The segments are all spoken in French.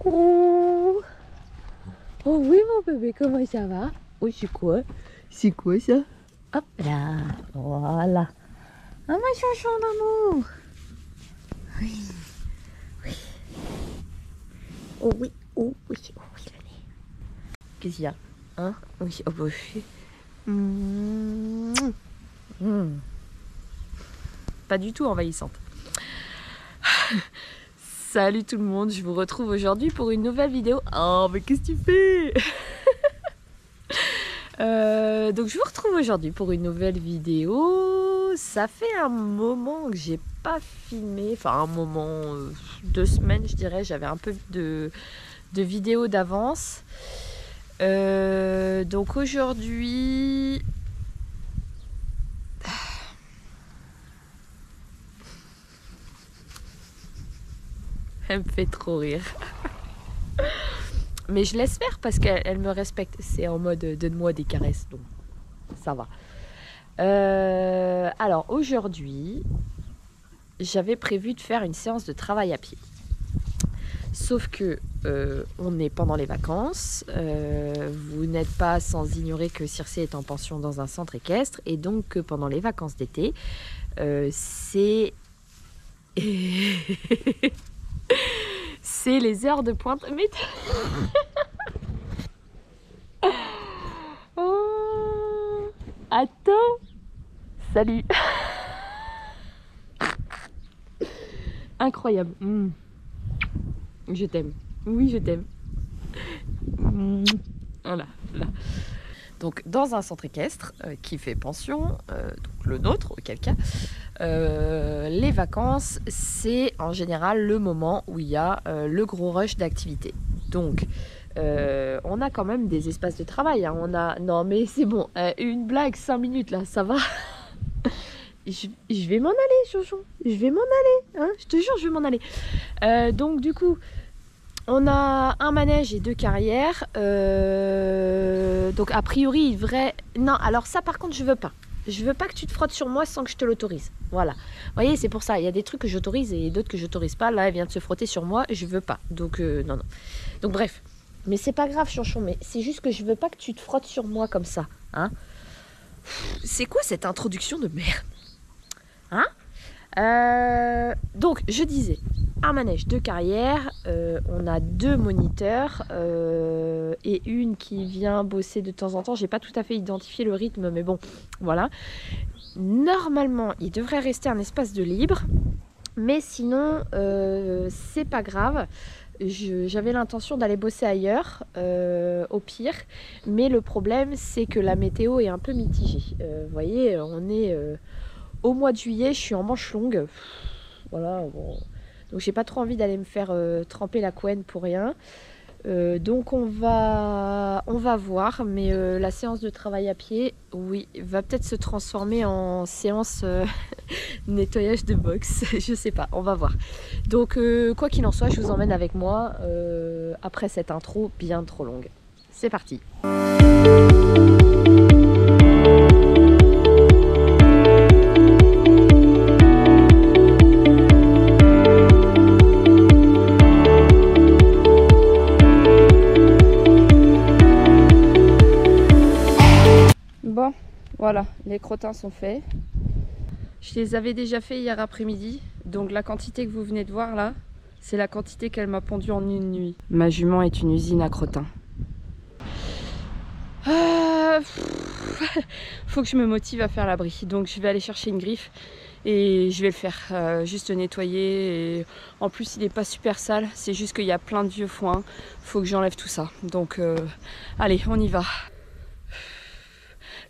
Coucou. Oh oui mon bébé, comment ça va? Oh c'est quoi? C'est quoi ça? Hop là, voilà. Ah ma chouchou d'amour. Oui, oui. Oh oui, oh oui, oh oui le nez. Qu'est-ce qu'il y a? Hein? Oui, oh bah oui. Pas du tout envahissante. Salut tout le monde, je vous retrouve aujourd'hui pour une nouvelle vidéo. Oh mais qu'est-ce que tu fais? Donc je vous retrouve aujourd'hui pour une nouvelle vidéo. Ça fait un moment que j'ai pas filmé, enfin un moment, 2 semaines je dirais, j'avais un peu de vidéos d'avance. Donc aujourd'hui... Elle me fait trop rire. Mais je laisse faire parce qu'elle me respecte. C'est en mode donne-moi des caresses, donc ça va. Alors aujourd'hui, j'avais prévu de faire une séance de travail à pied. Sauf que on est pendant les vacances. Vous n'êtes pas sans ignorer que Circé est en pension dans un centre équestre. Et donc que pendant les vacances d'été, c'est... c'est les heures de pointe. Mais... oh, attends. Salut. Incroyable. Je t'aime. Oui, je t'aime. Voilà, là. Donc, dans un centre équestre qui fait pension, donc le nôtre, auquel cas, les vacances, c'est en général le moment où il y a le gros rush d'activité. Donc, on a quand même des espaces de travail. Hein. On a... Non, mais c'est bon. Une blague, 5 minutes, là, ça va. Je vais m'en aller, chouchou. Je vais m'en aller. Hein. Je te jure, je vais m'en aller. Donc, du coup... On a un manège et 2 carrières. Donc a priori il devrait... Non, alors ça par contre je veux pas. Je veux pas que tu te frottes sur moi sans que je te l'autorise. Voilà. Vous voyez, c'est pour ça. Il y a des trucs que j'autorise et d'autres que j'autorise pas. Là, elle vient de se frotter sur moi. Je veux pas. Donc non, non. Donc bref. Mais c'est pas grave, Chanchon. Mais c'est juste que je veux pas que tu te frottes sur moi comme ça. Hein? C'est quoi cette introduction de merde? Hein? Donc je disais, un manège, 2 carrières, on a 2 moniteurs et une qui vient bosser de temps en temps. J'ai pas tout à fait identifié le rythme, mais bon, voilà. Normalement, il devrait rester un espace de libre, mais sinon, c'est pas grave. J'avais l'intention d'aller bosser ailleurs, au pire, mais le problème, c'est que la météo est un peu mitigée. Vous voyez, on est... au mois de juillet, je suis en manche longue. Voilà, bon. Donc j'ai pas trop envie d'aller me faire tremper la couenne pour rien. Donc on va voir, mais la séance de travail à pied, oui, va peut-être se transformer en séance nettoyage de box. Je sais pas, on va voir. Donc quoi qu'il en soit, je vous emmène avec moi après cette intro bien trop longue. C'est parti. Bon, voilà, les crottins sont faits. Je les avais déjà fait hier après-midi, donc la quantité que vous venez de voir là, c'est la quantité qu'elle m'a pondu en une nuit. Ma jument est une usine à crottins. Faut que je me motive à faire l'abri, donc je vais aller chercher une griffe et je vais le faire, juste nettoyer. Et en plus il n'est pas super sale, c'est juste qu'il y a plein de vieux foin, faut que j'enlève tout ça. Donc allez, on y va.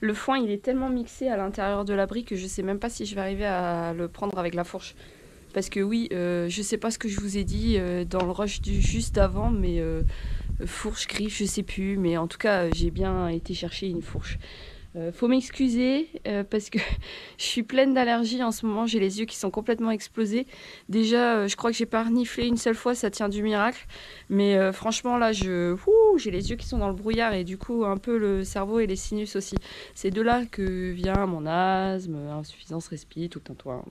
Le foin il est tellement mixé à l'intérieur de l'abri que je sais même pas si je vais arriver à le prendre avec la fourche. Parce que oui, je sais pas ce que je vous ai dit dans le rush juste avant, mais fourche, griffe, je sais plus. Mais en tout cas, j'ai bien été chercher une fourche. Faut m'excuser parce que je suis pleine d'allergies en ce moment, j'ai les yeux qui sont complètement explosés. Déjà, je crois que j'ai pas reniflé une seule fois, ça tient du miracle. Mais franchement, là, j'ai les yeux qui sont dans le brouillard et du coup, un peu le cerveau et les sinus aussi. C'est de là que vient mon asthme, insuffisance respi, tout un toit.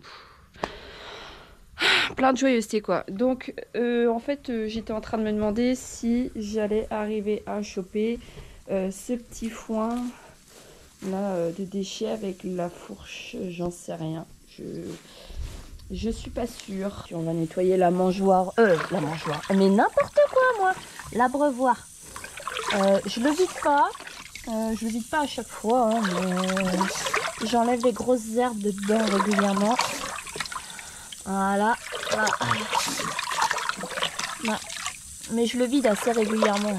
plein de joyeuseté quoi. Donc en fait j'étais en train de me demander si j'allais arriver à choper ce petit foin là de déchets avec la fourche, j'en sais rien. Je suis pas sûre. On va nettoyer la mangeoire. La mangeoire. Mais n'importe quoi moi. L'abreuvoir. Je le vide pas. Je le vide pas à chaque fois, hein, mais j'enlève les grosses herbes dedans régulièrement. Voilà. Voilà. Ouais. Mais je le vide assez régulièrement.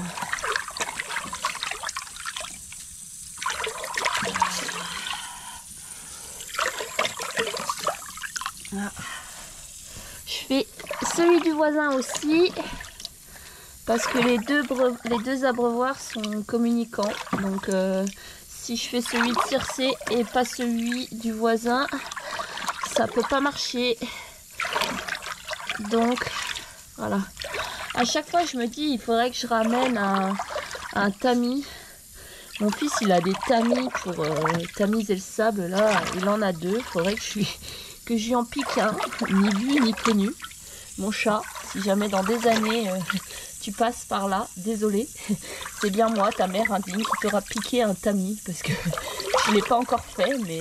Voilà. Je fais celui du voisin aussi. Parce que les deux abreuvoirs sont communicants. Donc si je fais celui de Circé et pas celui du voisin, ça peut pas marcher. Donc voilà. À chaque fois je me dis il faudrait que je ramène un tamis. Mon fils il a des tamis pour tamiser le sable là. Il en a deux. Il faudrait que je lui en pique un. Ni vu ni connu. Mon chat, si jamais dans des années... tu passes par là, désolé, c'est bien moi, ta mère indigne, qui t'aura piqué un tamis, parce que je ne l'ai pas encore fait, mais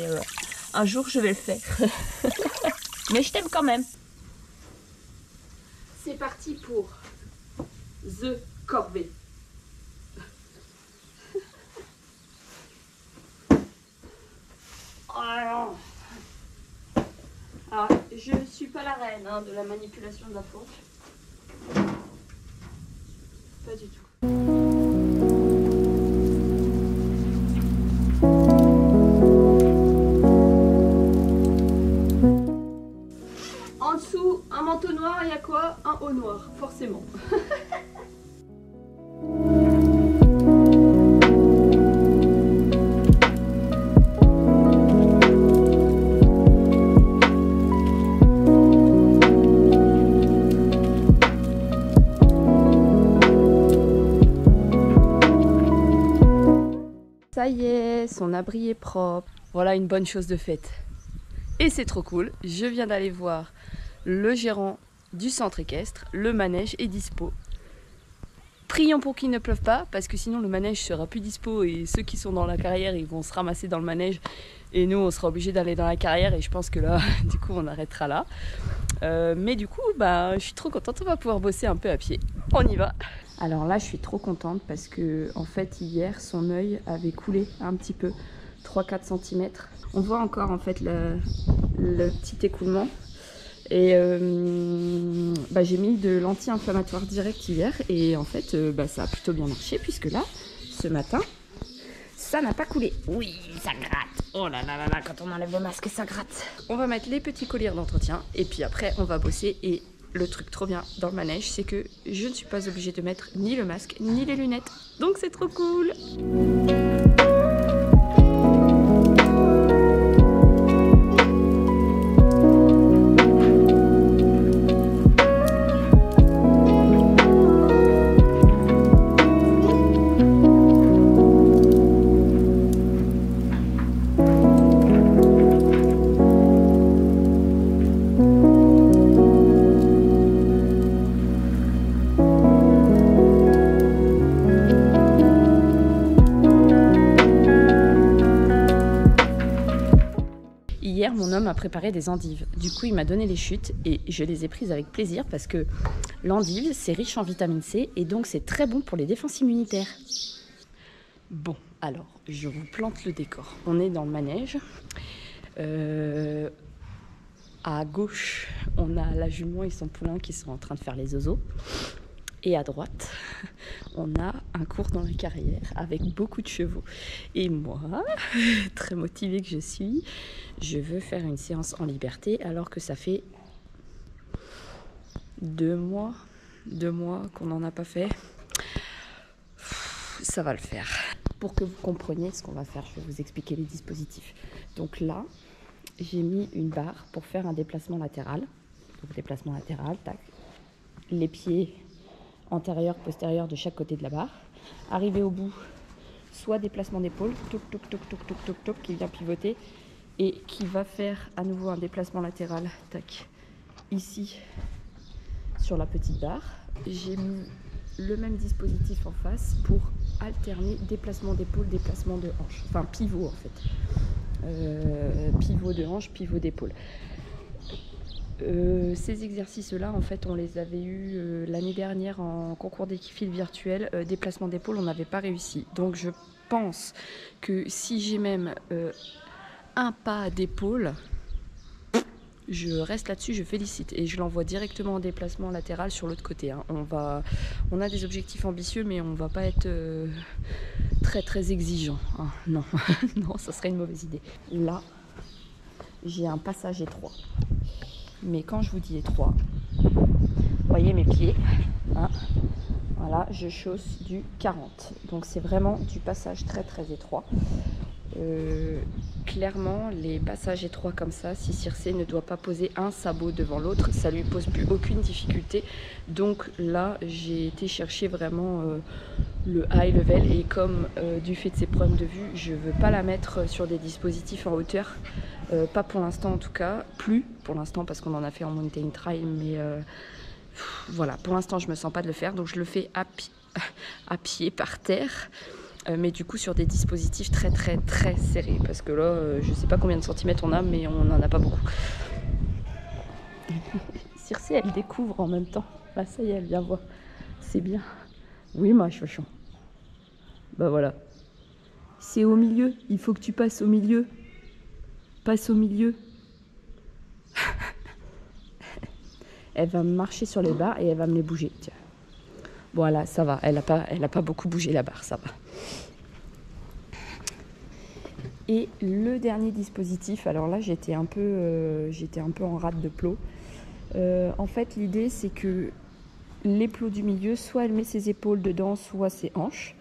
un jour je vais le faire. Mais je t'aime quand même. C'est parti pour The Corvée. Alors, je ne suis pas la reine hein, de la manipulation de la fourche. Pas du tout. En dessous, un manteau noir, il y a quoi? Un haut noir, forcément. Ça y est, son abri est propre. Voilà une bonne chose de faite. Et c'est trop cool, je viens d'aller voir le gérant du centre équestre, le manège est dispo. Prions pour qu'il ne pleuve pas, parce que sinon le manège sera plus dispo et ceux qui sont dans la carrière, ils vont se ramasser dans le manège et nous on sera obligés d'aller dans la carrière et je pense que là, du coup on arrêtera là. Mais du coup, je suis trop contente, on va pouvoir bosser un peu à pied. On y va! Alors là, je suis trop contente parce que en fait hier, son œil avait coulé un petit peu, 3-4 cm. On voit encore en fait le petit écoulement. Et j'ai mis de l'anti-inflammatoire direct hier et en fait ça a plutôt bien marché puisque là, ce matin, ça n'a pas coulé. Oui, ça gratte. Oh là là là là, quand on enlève le masque, ça gratte. On va mettre les petits colliers d'entretien et puis après on va bosser. Et le truc trop bien dans le manège, c'est que je ne suis pas obligée de mettre ni le masque ni les lunettes. Donc c'est trop cool. Hier, mon homme a préparé des endives. Du coup, il m'a donné les chutes et je les ai prises avec plaisir parce que l'endive, c'est riche en vitamine C et donc c'est très bon pour les défenses immunitaires. Bon, alors, je vous plante le décor. On est dans le manège. À gauche, on a la jument et son poulain qui sont en train de faire les zozos. Et à droite, on a un cours dans la carrière avec beaucoup de chevaux. Et moi, très motivée que je suis, je veux faire une séance en liberté alors que ça fait 2 mois qu'on n'en a pas fait. Ça va le faire. Pour que vous compreniez ce qu'on va faire, je vais vous expliquer les dispositifs. Donc là, j'ai mis une barre pour faire un déplacement latéral. Donc déplacement latéral, tac. Les pieds antérieur, postérieur de chaque côté de la barre. Arrivé au bout, soit déplacement d'épaule, toc, toc, toc, toc, toc, toc, toc, qui vient pivoter et qui va faire à nouveau un déplacement latéral, tac, ici sur la petite barre. J'ai mis le même dispositif en face pour alterner déplacement d'épaule, déplacement de hanche. Enfin pivot en fait. Pivot de hanche, pivot d'épaule. Ces exercices-là, en fait, on les avait eus l'année dernière en concours d'équipes virtuel. Déplacement d'épaule, on n'avait pas réussi. Donc je pense que si j'ai même un pas d'épaule, je reste là-dessus, je félicite et je l'envoie directement en déplacement latéral sur l'autre côté. Hein. On a des objectifs ambitieux, mais on va pas être très exigeant. Hein. Non, non, ça serait une mauvaise idée. Là, j'ai un passage étroit. Mais quand je vous dis étroit, vous voyez mes pieds, hein, voilà, je chausse du 40. Donc c'est vraiment du passage très étroit. Clairement, les passages étroits comme ça, si Circé ne doit pas poser un sabot devant l'autre, ça lui pose plus aucune difficulté. Donc là, j'ai été chercher vraiment le high level et comme du fait de ses problèmes de vue, je veux pas la mettre sur des dispositifs en hauteur. Pas pour l'instant en tout cas, plus pour l'instant parce qu'on en a fait en mountain trail, mais voilà, pour l'instant je me sens pas de le faire, donc je le fais à pied par terre, mais du coup sur des dispositifs très serrés, parce que là je sais pas combien de centimètres on a, mais on n'en a pas beaucoup. Circé elle découvre en même temps, bah ça y est elle vient voir, c'est bien. Oui ma chouchon, bah voilà, c'est au milieu, il faut que tu passes au milieu. Passe au milieu. Elle va marcher sur les barres et elle va me les bouger. Tiens. Voilà, ça va. Elle a pas beaucoup bougé la barre, ça va. Et le dernier dispositif, alors là j'étais un peu en rate de plot. En fait l'idée c'est que les plots du milieu, soit elle met ses épaules dedans, soit ses hanches,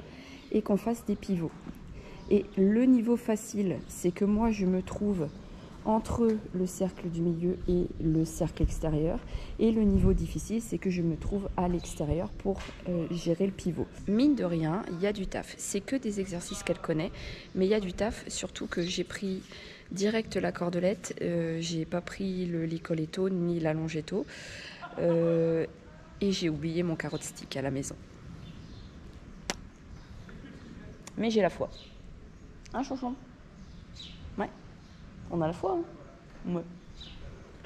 et qu'on fasse des pivots. Et le niveau facile, c'est que moi je me trouve entre le cercle du milieu et le cercle extérieur. Et le niveau difficile, c'est que je me trouve à l'extérieur pour gérer le pivot. Mine de rien, il y a du taf. C'est que des exercices qu'elle connaît, mais il y a du taf, surtout que j'ai pris direct la cordelette. J'ai pas pris le licoletto ni la longetto. Et j'ai oublié mon carotte stick à la maison. Mais j'ai la foi. Hein, chouchon? Ouais. On a la foi, hein? Ouais.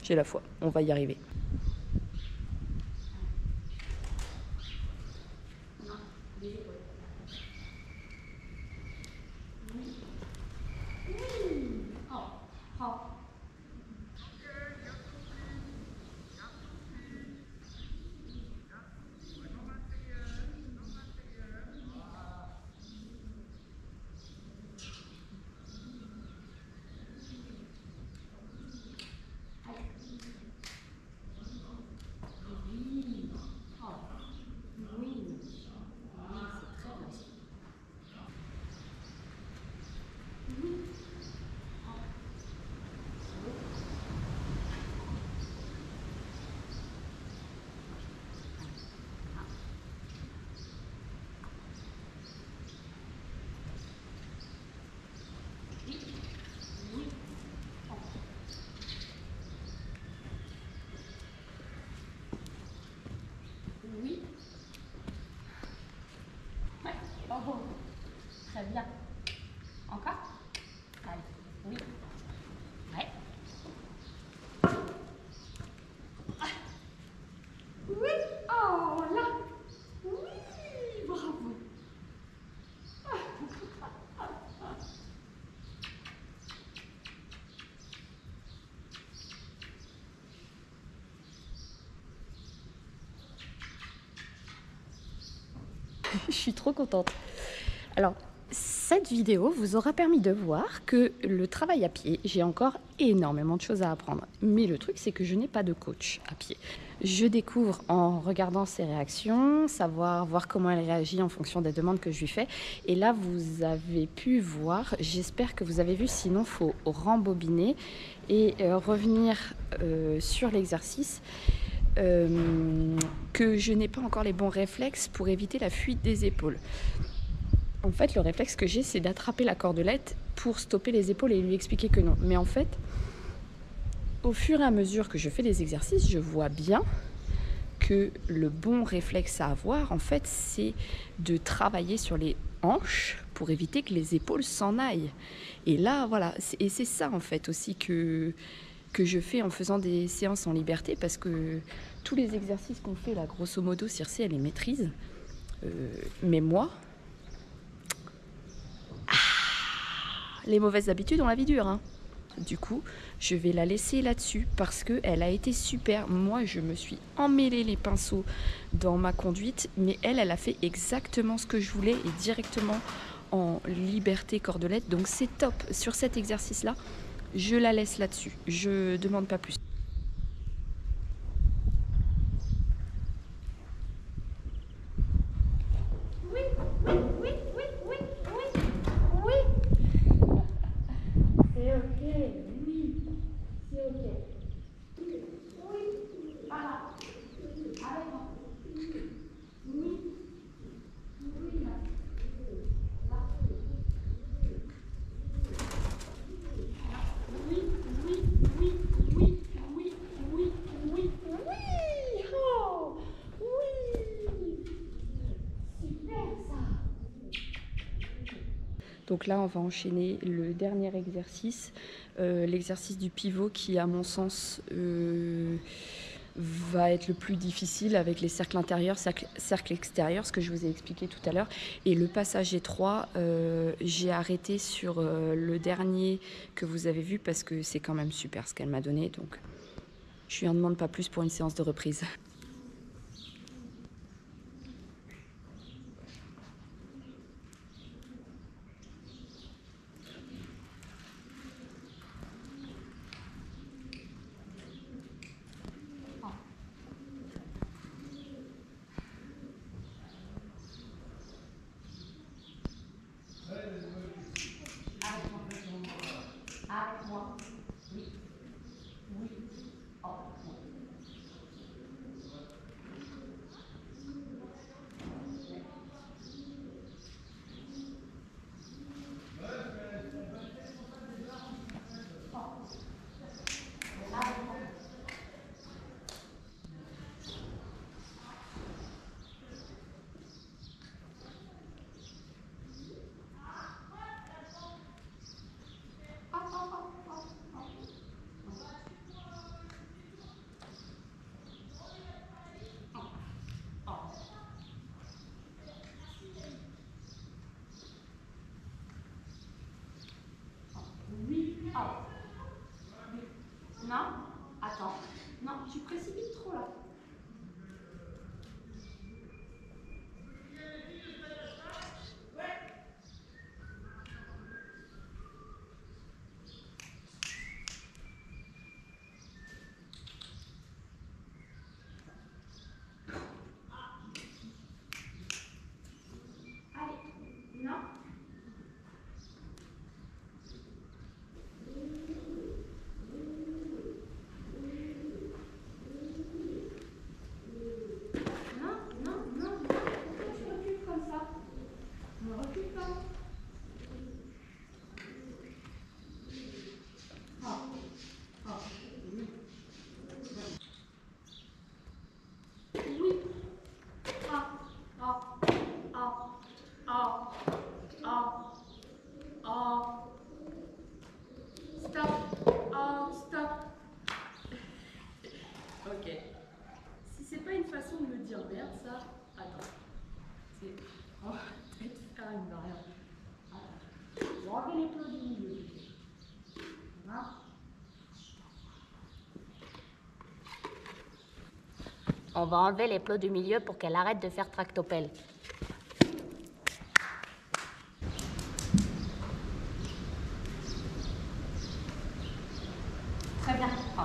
J'ai la foi. On va y arriver. Très bien. Encore? Allez. Oui. Ouais. Oui. Oh là. Oui. Bravo. Je suis trop contente. Alors, cette vidéo vous aura permis de voir que le travail à pied, j'ai encore énormément de choses à apprendre. Mais le truc, c'est que je n'ai pas de coach à pied. Je découvre en regardant ses réactions, voir comment elle réagit en fonction des demandes que je lui fais. Et là, vous avez pu voir, j'espère que vous avez vu, sinon il faut rembobiner et revenir sur l'exercice. Que je n'ai pas encore les bons réflexes pour éviter la fuite des épaules. En fait, le réflexe que j'ai, c'est d'attraper la cordelette pour stopper les épaules et lui expliquer que non. Mais en fait, Au fur et à mesure que je fais les exercices, je vois bien que le bon réflexe à avoir, en fait, c'est de travailler sur les hanches pour éviter que les épaules s'en aillent. Et là, voilà, et c'est ça, en fait, aussi que je fais en faisant des séances en liberté, parce que tous les exercices qu'on fait, là, grosso modo, Circé, elle les maîtrise. Mais moi, les mauvaises habitudes, on la vie dure, hein. Du coup, je vais la laisser là-dessus parce qu'elle a été super. Moi, je me suis emmêlé les pinceaux dans ma conduite, mais elle a fait exactement ce que je voulais et directement en liberté cordelette. Donc c'est top. Sur cet exercice-là, je la laisse là-dessus. Je demande pas plus. Oui, oui, oui, oui, oui, oui, oui. C'est ok, oui, c'est ok. Oui, voilà. Avec moi. Oui, oui, là. Oui, oui, oui, oui, oui, oui, oui, oui. Oh, oui. Super ça. Donc là, on va enchaîner le dernier exercice, l'exercice du pivot qui, à mon sens, va être le plus difficile avec les cercles intérieurs, cercles extérieurs, ce que je vous ai expliqué tout à l'heure. Et le passage étroit, j'ai arrêté sur le dernier que vous avez vu parce que c'est quand même super ce qu'elle m'a donné. Donc je lui en demande pas plus pour une séance de reprise. Avec moi. Oui. Oui. Oh, oui. Oui. Oh. Oui. Non. Attends. Non, tu précipites trop là. Allez. Non. Non, non, non, non. Pourquoi tu recules comme ça? Ne recule pas. Oh. Oh. Oui. Oui. Ah. Oh. Oh. Oh. Oh. Oh. Stop. Oh, stop. Ok. Si c'est pas une façon de me dire merde, ça, attends. C'est. On va peut-être faire une variante. Attends. Je vais enlever les plots du milieu. Hein? On va enlever les plots du milieu pour qu'elle arrête de faire tractopelle. Très bien. Oh.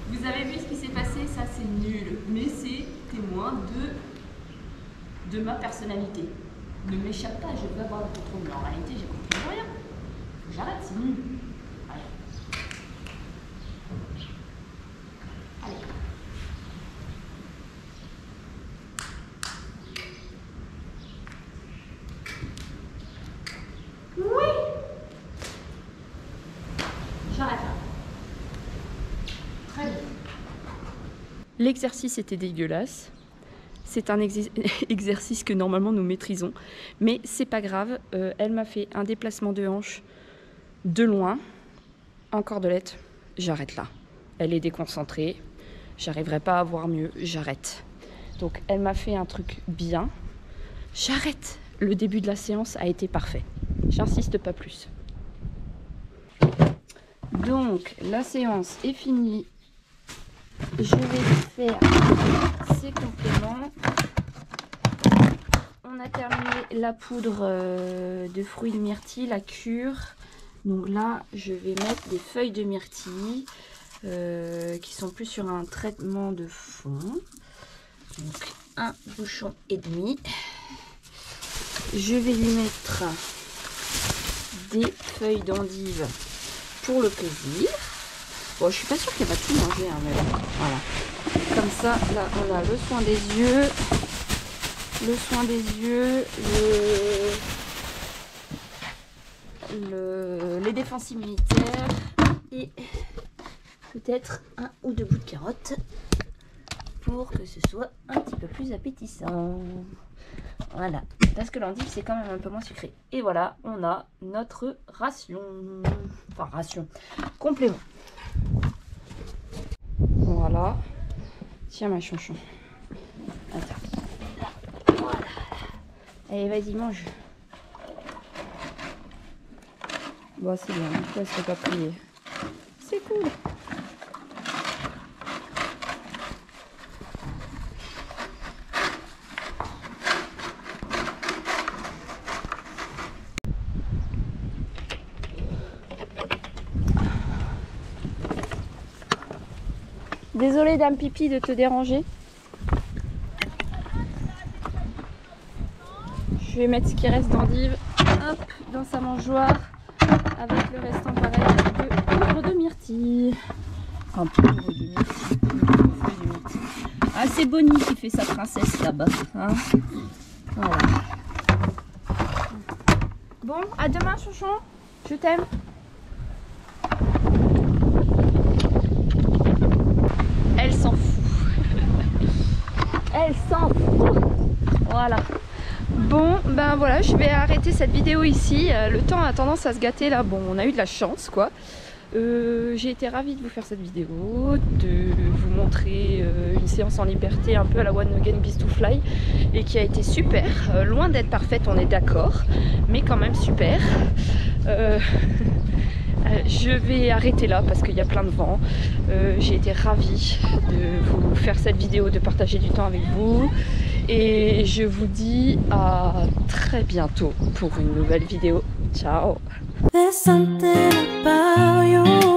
Vous avez vu ce qui s'est passé? Ça, c'est nul. Mais c'est témoin de ma personnalité. Ne m'échappe pas, je veux avoir le contrôle. Mais en réalité, j'ai compris rien. Faut que j'arrête, c'est nul. Allez. Allez. L'exercice était dégueulasse. C'est un exercice que normalement nous maîtrisons. Mais c'est pas grave. Elle m'a fait un déplacement de hanche de loin. En cordelette, j'arrête là. Elle est déconcentrée. J'arriverai pas à voir mieux. J'arrête. Donc elle m'a fait un truc bien. J'arrête. Le début de la séance a été parfait. J'insiste pas plus. Donc la séance est finie. Je vais faire ces compléments. On a terminé la poudre de fruits de myrtille, la cure. Donc là, je vais mettre des feuilles de myrtille qui sont plus sur un traitement de fond. Donc un bouchon et demi. Je vais lui mettre des feuilles d'endive pour le plaisir. Bon, je suis pas sûre qu'elle va tout manger, hein, mais bon, voilà. Comme ça, là, on a le soin des yeux, les défenses immunitaires et peut-être un ou deux bouts de carotte pour que ce soit un petit peu plus appétissant. Voilà, parce que l'endive c'est quand même un peu moins sucré. Et voilà, on a notre ration, enfin ration, complément. Voilà, tiens ma chonchon. Attends. Voilà. Allez, vas-y, mange. Bon, c'est bien, pourquoi elle serait pas pliée? C'est cool. Désolée Dame Pipi de te déranger. Je vais mettre ce qui reste d'endive dans sa mangeoire avec le restant pareil de poudre de myrtille. Enfin, poudre de myrtille. Ah, c'est Bonnie qui fait sa princesse là-bas. Hein, voilà. Bon, à demain chouchon. Je t'aime. Elle s'en fout. Elle s'en fout. Voilà. Bon, ben voilà, je vais arrêter cette vidéo ici. Le temps a tendance à se gâter là. Bon, on a eu de la chance, quoi. J'ai été ravie de vous faire cette vidéo, de vous montrer une séance en liberté un peu à la One Again Beast to Fly et qui a été super. Loin d'être parfaite, on est d'accord, mais quand même super. Je vais arrêter là parce qu'il y a plein de vent. J'ai été ravie de vous faire cette vidéo, de partager du temps avec vous. Et je vous dis à très bientôt pour une nouvelle vidéo. Ciao! There's something about you.